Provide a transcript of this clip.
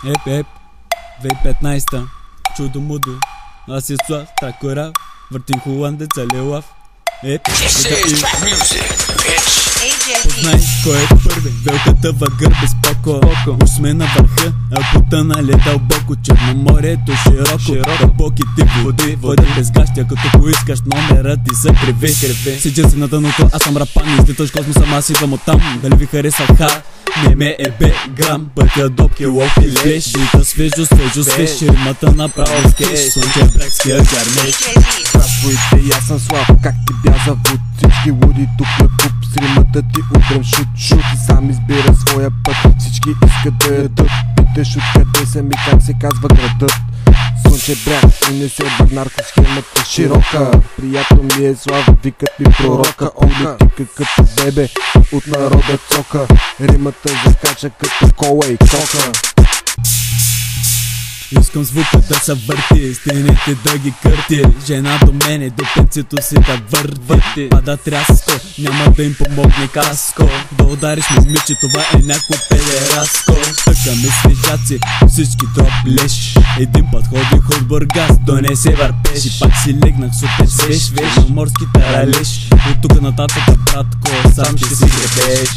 Еп, 2015-та, чудо мудо, аз е Слав, тракора, въртим холандец, алелав. Познай кой е първи, велката въгър без поко. Уж сме на върха, а потънали дълбоко. Черноморието широко, дълбоките води водят без гащя, като поискаш номера ти са криви. Сиджа си на дъното, аз съм рапан, излиташ космоса, аз идвам оттам. Дали ви харесва ха? Не ме е бе грам, пътя до кило пилеш. Бита свежо, свеж, римата направо скеш. Слънче брекския гармеш. Здравствуйте, аз съм Слав, как ти бя завод? Всички луди тук на куп, с римата ти удрям шут. И сам избира своя път, всички искат да ядат. Питаш откъде съм и как се казва градът. Слънче бряг и не се вагнарко, схемата широка. Приятел ми е Слав, викат ми пророка. Олитика като бебе, от народа цока. Римата заскача като кола и кока. Искам звука да се върти, стените да ги кърти. Жена до мене, до пенцето си да върти. Пада тряско, няма да им помогне каско. Да удариш момиче, това е някакво педераско. Така ме свежаци, всички дроп леш. Един път ходих от Бургас, донесе върпеш. И пак си легнах супер свеж, на морски таралеш. От тук нататък, братко, сам ще си гребеш.